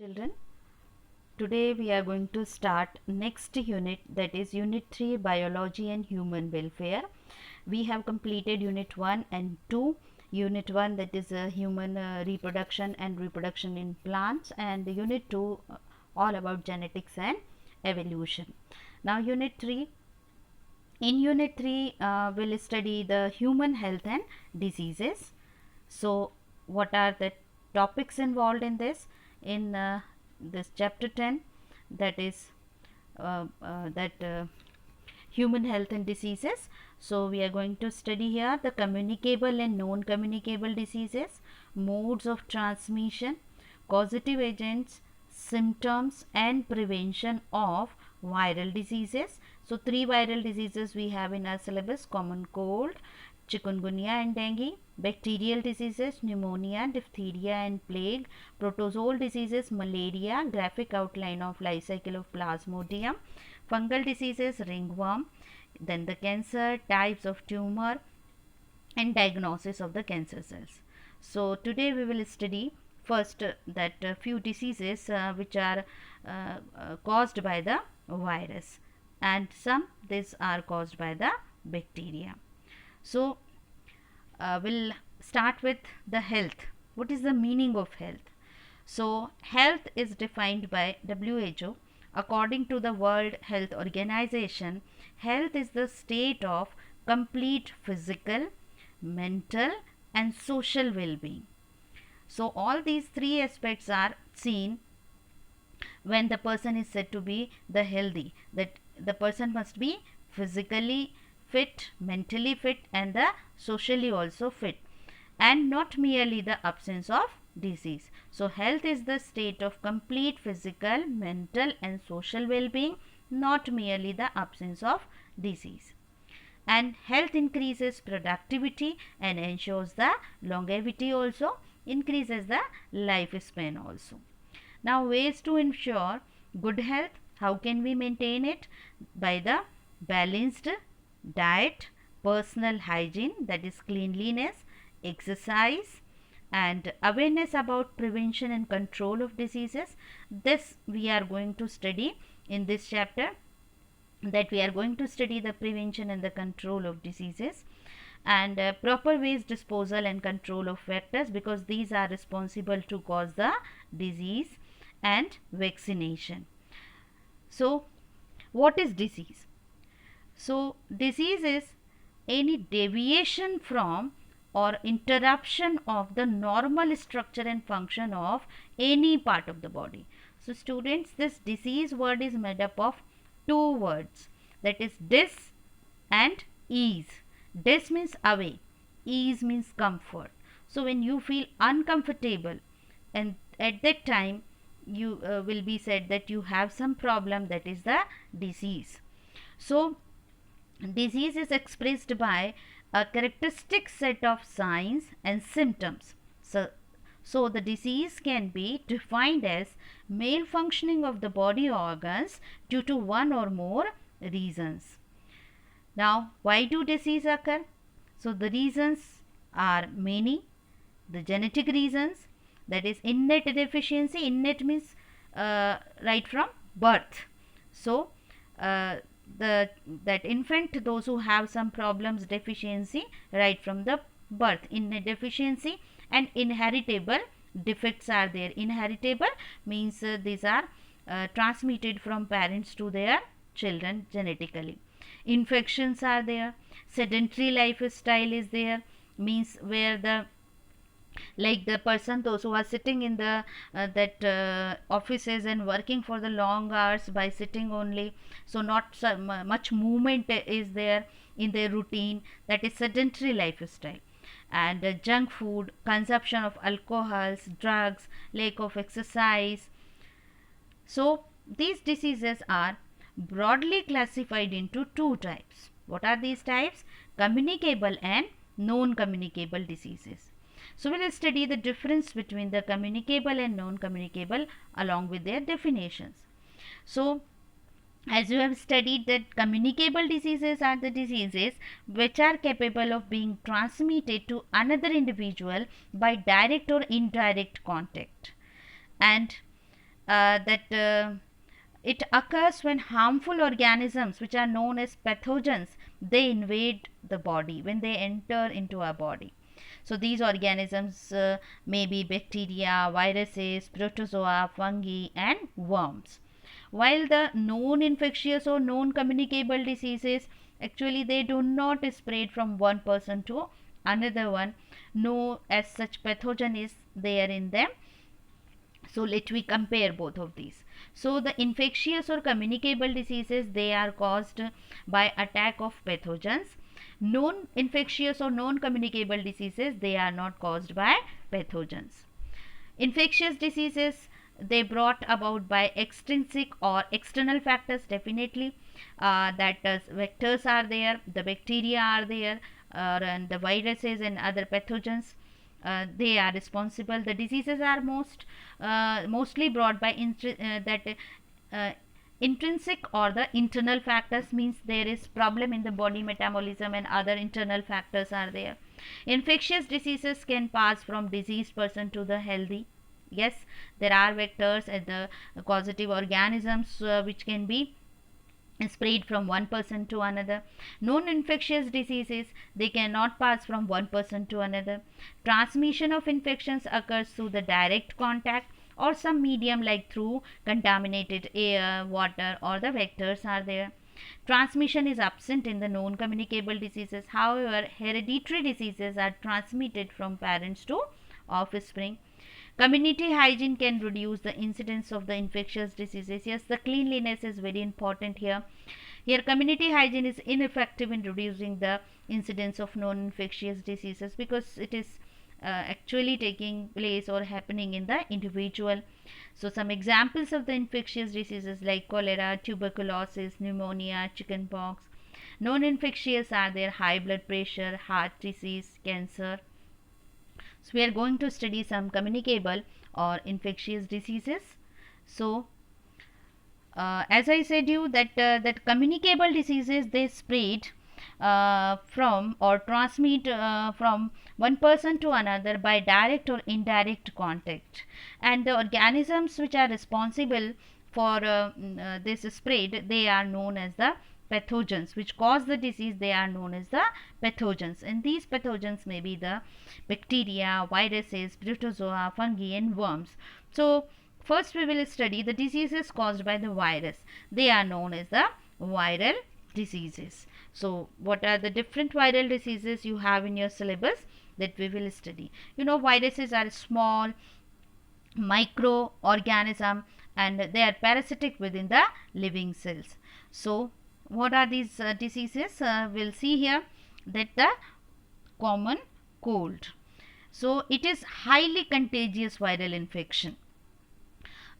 Children, today we are going to start next unit, that is unit 3, biology and human welfare. We have completed unit 1 and 2. Unit 1, that is human reproduction and reproduction in plants, and unit 2 all about genetics and evolution. Now unit 3, in unit 3 we'll study the human health and diseases. So what are the topics involved in this? In this chapter 10, that is human health and diseases. So we are going to study here the communicable and non-communicable diseases, modes of transmission, causative agents, symptoms and prevention of viral diseases. So three viral diseases we have in our syllabus: common cold, chikungunya and dengue; bacterial diseases, pneumonia, diphtheria and plague; protozoal diseases, malaria, graphic outline of life cycle of plasmodium; fungal diseases, ringworm; then the cancer, types of tumor and diagnosis of the cancer cells. So today we will study first that few diseases which are caused by the virus, and some these are caused by the bacteria. So we'll start with the health. What is the meaning of health? So health is defined by WHO. According to the World Health Organization, health is the state of complete physical, mental and social well-being. So all these three aspects are seen when the person is said to be the healthy, that the person must be physically fit, mentally fit and the socially also fit, and not merely the absence of disease. So health is the state of complete physical, mental and social well-being, not merely the absence of disease. And health increases productivity and ensures the longevity, also increases the lifespan also. Now ways to ensure good health: how can we maintain it? By the balanced diet, personal hygiene, that is cleanliness, exercise and awareness about prevention and control of diseases. This we are going to study in this chapter, that we are going to study the prevention and the control of diseases, and proper waste disposal and control of vectors, because these are responsible to cause the disease, and vaccination. So what is disease? So disease is any deviation from or interruption of the normal structure and function of any part of the body. So students, this disease word is made up of two words, that is dis and ease. Dis means away, ease means comfort. So when you feel uncomfortable, and at that time you will be said that you have some problem, that is the disease. So disease is expressed by a characteristic set of signs and symptoms. So the disease can be defined as malfunctioning of the body organs due to one or more reasons. Now, why do disease occur? So the reasons are many. The genetic reasons, that is innate deficiency. Innate means right from birth. So that infant, those who have some problems, deficiency right from the birth, innate deficiency, and inheritable defects are there. Inheritable means these are transmitted from parents to their children genetically. Infections are there. Sedentary lifestyle is there, means where the, like the person, those who are sitting in the offices and working for the long hours by sitting only, so not so much movement is there in their routine, that is sedentary lifestyle. And junk food, consumption of alcohols, drugs, lack of exercise. So these diseases are broadly classified into two types. What are these types? Communicable and non-communicable diseases. So we will study the difference between the communicable and non-communicable along with their definitions. So as you have studied that communicable diseases are the diseases which are capable of being transmitted to another individual by direct or indirect contact, and it occurs when harmful organisms, which are known as pathogens, they invade the body, when they enter into our body. So these organisms may be bacteria, viruses, protozoa, fungi, and worms. While the known infectious or known communicable diseases, actually they do not spread from one person to another one. No as such pathogen is there in them. So let we compare both of these. So the infectious or communicable diseases, they are caused by attack of pathogens. Non infectious or non communicable diseases, they are not caused by pathogens. Infectious diseases, they brought about by extrinsic or external factors, definitely. That vectors are there, the bacteria are there, and the viruses and other pathogens, they are responsible. The diseases are mostly brought by uh, intrinsic or the internal factors, means there is problem in the body metabolism and other internal factors are there. Infectious diseases can pass from diseased person to the healthy. Yes, there are vectors and the causative organisms which can be spread from one person to another. Non-infectious diseases, they cannot pass from one person to another. Transmission of infections occurs through the direct contact or some medium like through contaminated air, water, or the vectors are there. Transmission is absent in the non-communicable diseases. However, hereditary diseases are transmitted from parents to offspring. Community hygiene can reduce the incidence of the infectious diseases. Yes, the cleanliness is very important here. Here, community hygiene is ineffective in reducing the incidence of non-infectious diseases because it is actually taking place or happening in the individual. So, some examples of the infectious diseases like cholera, tuberculosis, pneumonia, chickenpox. Non-infectious are there high blood pressure, heart disease, cancer. So we are going to study some communicable or infectious diseases. So as I said you that communicable diseases, they spread from or transmit from one person to another by direct or indirect contact, and the organisms which are responsible for this spread, they are known as the pathogens which cause the disease. They are known as the pathogens, and these pathogens may be the bacteria, viruses, protozoa, fungi, and worms. So first we will study the diseases caused by the virus. They are known as the viral diseases. So what are the different viral diseases you have in your syllabus that we will study? You know, viruses are small microorganism and they are parasitic within the living cells. So what are these diseases? We'll see here that the common cold. So it is highly contagious viral infection.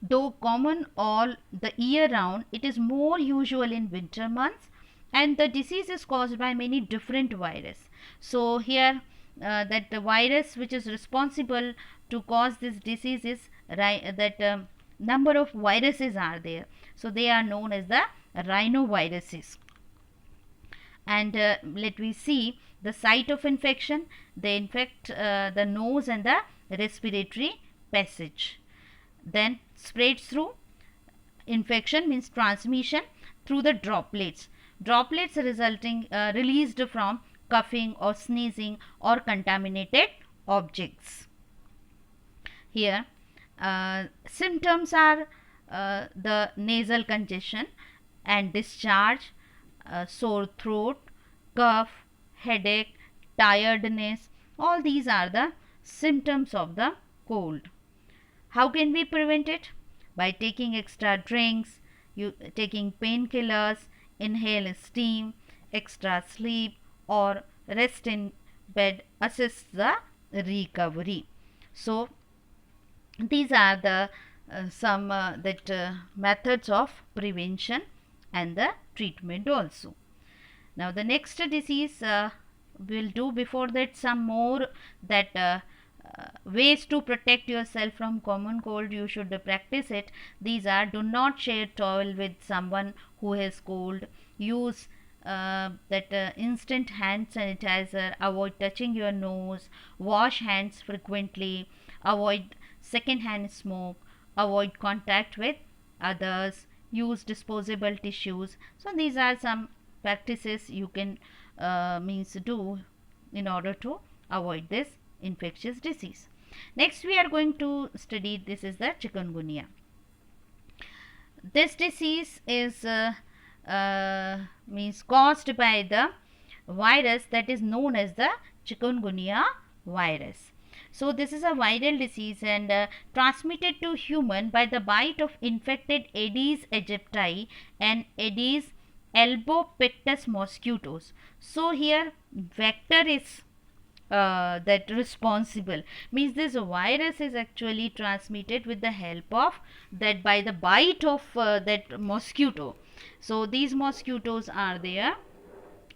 Though common all the year round, it is more usual in winter months, and the disease is caused by many different viruses. So here that the virus which is responsible to cause this disease is number of viruses are there. So they are known as the rhinoviruses. And let we see the site of infection. They infect the nose and the respiratory passage. Then spreads through, infection means transmission through the droplets. Droplets resulting released from coughing or sneezing or contaminated objects. Here symptoms are the nasal congestion and discharge, sore throat, cough, headache, tiredness. All these are the symptoms of the cold. How can we prevent it? By taking extra drinks, taking painkillers, inhale steam, extra sleep, or rest in bed assists the recovery. So these are the some methods of prevention and the treatment also. Now the next disease we'll do. Before that, some more that ways to protect yourself from common cold. You should practice it. These are: do not share towel with someone who has cold, use instant hand sanitizer, avoid touching your nose, wash hands frequently, avoid second hand smoke, avoid contact with others, use disposable tissues. So these are some practices you can means do in order to avoid this infectious disease. Next we are going to study, this is the chikungunya. This disease is means caused by the virus that is known as the chikungunya virus. So this is a viral disease and transmitted to human by the bite of infected Aedes aegypti and Aedes albopictus mosquitoes. So here vector is that responsible, means this virus is actually transmitted with the help of that by the bite of that mosquito. So these mosquitoes are there,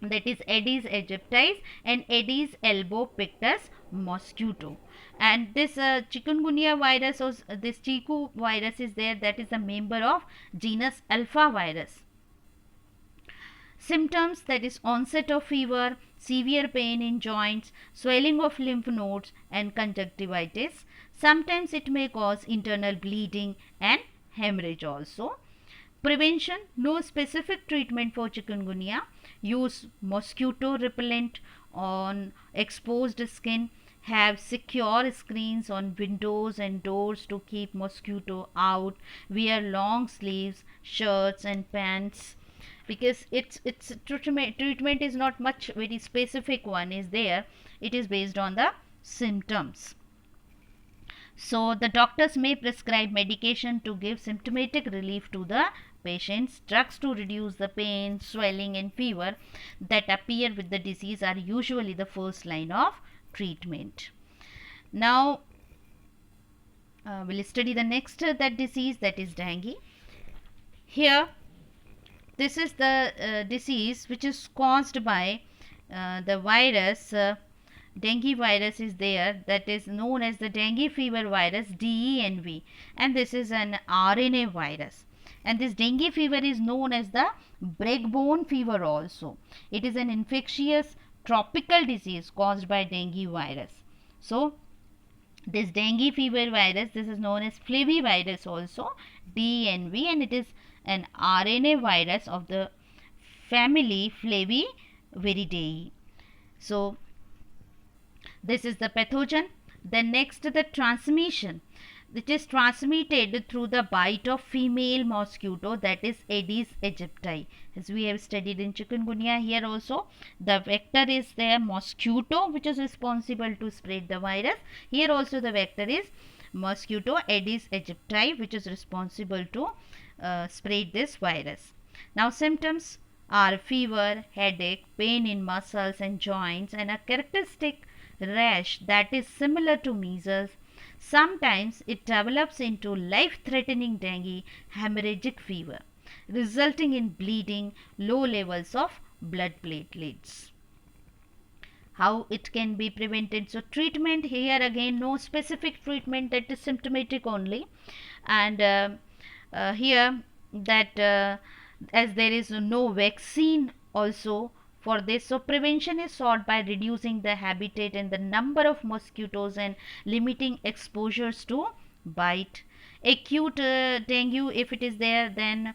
that is Aedes aegypti and Aedes albopictus mosquito. And this chikungunya virus or this chiku virus is there, that is a member of genus alpha virus. Symptoms, that is onset of fever, severe pain in joints, swelling of lymph nodes and conjunctivitis. Sometimes it may cause internal bleeding and hemorrhage also. Prevention, no specific treatment for chikungunya. Use mosquito repellent on exposed skin. Have secure screens on windows and doors to keep mosquito out. Wear long sleeves, shirts and pants, because its treatment is not much very specific one is there, it is based on the symptoms. So the doctors may prescribe medication to give symptomatic relief to the patients. Drugs to reduce the pain, swelling and fever that appear with the disease are usually the first line of treatment. Now we'll study the next that disease, that is dengue. Here this is the disease which is caused by the virus, dengue virus is there, that is known as the dengue fever virus, DENV, and this is an RNA virus. And this dengue fever is known as the breakbone fever also. It is an infectious tropical disease caused by dengue virus. So this dengue fever virus, this is known as flavivirus also, DNV, and it is an RNA virus of the family Flaviviridae. So this is the pathogen. Then next, the transmission. It is transmitted through the bite of female mosquito, that is Aedes aegypti. As we have studied in chikungunya, here also the vector is the mosquito which is responsible to spread the virus. Here also the vector is mosquito Aedes aegypti which is responsible to spread this virus. Now symptoms are fever, headache, pain in muscles and joints, and a characteristic rash that is similar to measles. Sometimes it develops into life-threatening dengue hemorrhagic fever, resulting in bleeding, low levels of blood platelets. How it can be prevented? So treatment, here again no specific treatment, that is symptomatic only. And here that as there is no vaccine also for this, so prevention is sought by reducing the habitat and the number of mosquitoes and limiting exposures to bite. Acute dengue, if it is there, then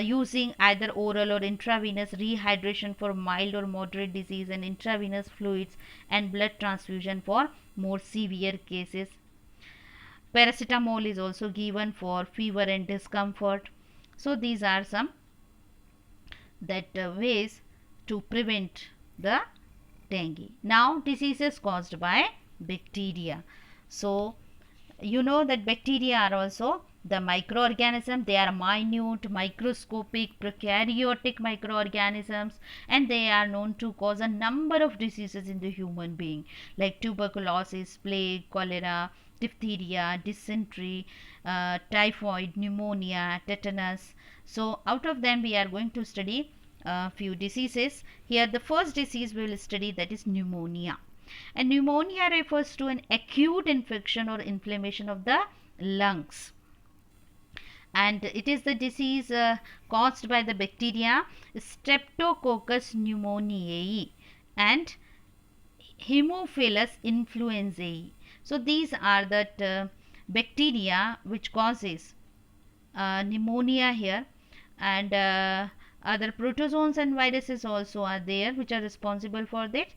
using either oral or intravenous rehydration for mild or moderate disease, and intravenous fluids and blood transfusion for more severe cases. Paracetamol is also given for fever and discomfort. So these are some that ways to prevent the dengue. Now diseases caused by bacteria. So you know that bacteria are also the microorganisms. They are minute, microscopic, prokaryotic microorganisms, and they are known to cause a number of diseases in the human being, like tuberculosis, plague, cholera, diphtheria, dysentery, typhoid, pneumonia, tetanus. So out of them we are going to study few diseases. Here the first disease we will study, that is pneumonia. And pneumonia refers to an acute infection or inflammation of the lungs, and it is the disease caused by the bacteria Streptococcus pneumoniae and Haemophilus influenzae. So these are the bacteria which causes pneumonia here, and other protozoans and viruses also are there which are responsible for this,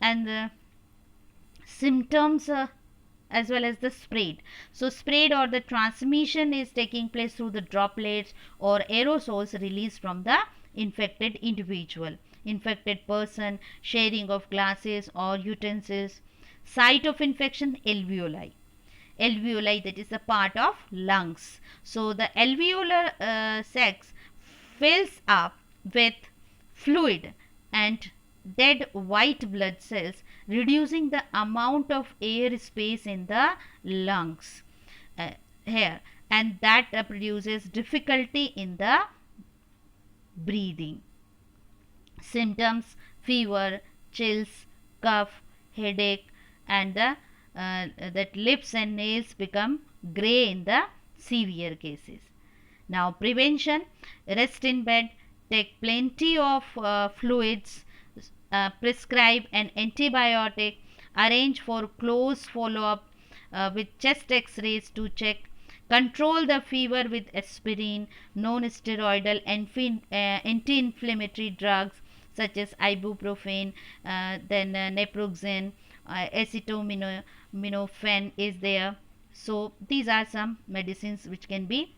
and the symptoms as well as the spread. So spread or the transmission is taking place through the droplets or aerosols released from the infected individual, infected person, sharing of glasses or utensils. Site of infection, alveoli. Alveoli, that is a part of lungs. So the alveolar sacs fills up with fluid and dead white blood cells, reducing the amount of air space in the lungs here, and that produces difficulty in the breathing. Symptoms: fever, chills, cough, headache, and the that lips and nails become grey in the severe cases. Now prevention: rest in bed, take plenty of fluids, prescribe an antibiotic, arrange for close follow up with chest x-rays to check, control the fever with aspirin, non-steroidal anti-inflammatory drugs such as ibuprofen, then naproxen, acetaminophen is there. So these are some medicines which can be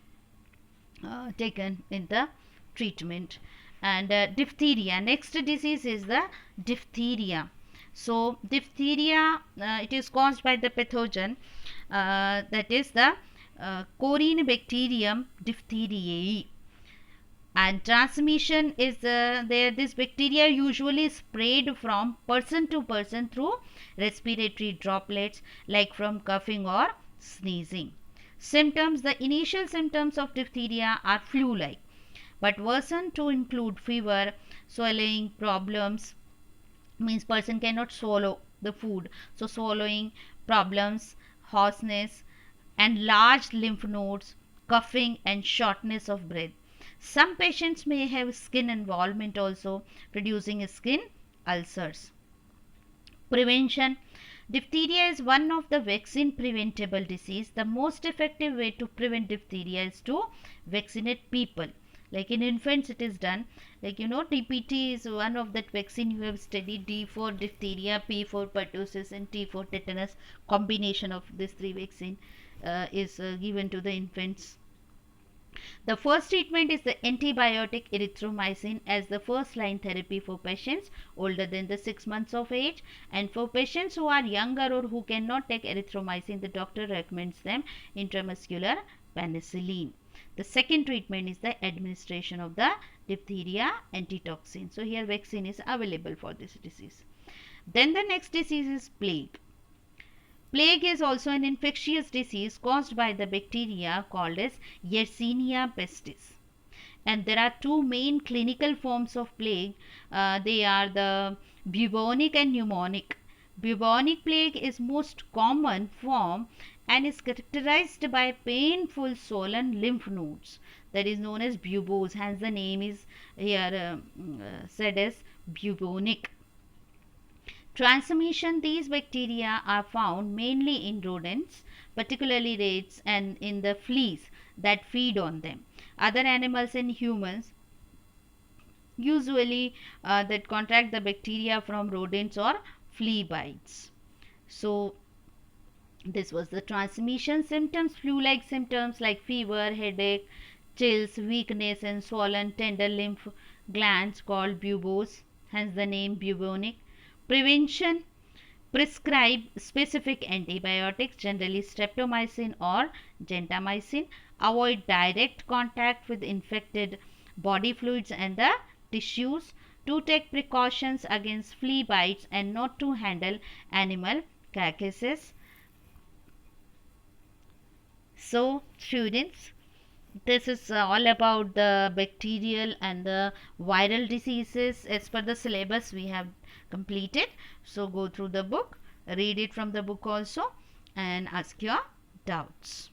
taken in the treatment. And diphtheria, next disease is the diphtheria. So diphtheria, it is caused by the pathogen that is the Corynebacterium diphtheriae, and transmission is there. This bacteria usually spread from person to person through respiratory droplets like from coughing or sneezing. Symptoms: the initial symptoms of diphtheria are flu-like but worsen to include fever, swallowing problems, means person cannot swallow the food, so swallowing problems, hoarseness, and large lymph nodes, coughing, and shortness of breath. Some patients may have skin involvement also, producing skin ulcers. Prevention: diphtheria is one of the vaccine preventable disease. The most effective way to prevent diphtheria is to vaccinate people. Like in infants it is done, like DPT is one of that vaccine you have studied, D for diphtheria, P for pertussis, and T for tetanus. Combination of these three vaccine is given to the infants. The first treatment is the antibiotic erythromycin as the first line therapy for patients older than the 6 months of age, and for patients who are younger or who cannot take erythromycin, the doctor recommends them intramuscular penicillin. The second treatment is the administration of the diphtheria antitoxin. So here vaccine is available for this disease. Then the next disease is plague. Plague is also an infectious disease caused by the bacteria called as Yersinia pestis. And there are two main clinical forms of plague. They are the bubonic and pneumonic. Bubonic plague is most common form and is characterized by painful swollen lymph nodes, that is known as buboes, hence the name is here said as bubonic. Transmission: these bacteria are found mainly in rodents, particularly rats, and in the fleas that feed on them. Other animals and humans usually that contract the bacteria from rodents or flea bites. So this was the transmission. Symptoms: flu-like symptoms like fever, headache, chills, weakness, and swollen tender lymph glands called buboes, hence the name bubonic. Prevention: prescribe specific antibiotics, generally streptomycin or gentamicin. Avoid direct contact with infected body fluids and the tissues. To take precautions against flea bites and not to handle animal carcasses. So students, this is all about the bacterial and the viral diseases as per the syllabus we have completed. So go through the book, read it from the book also, and ask your doubts.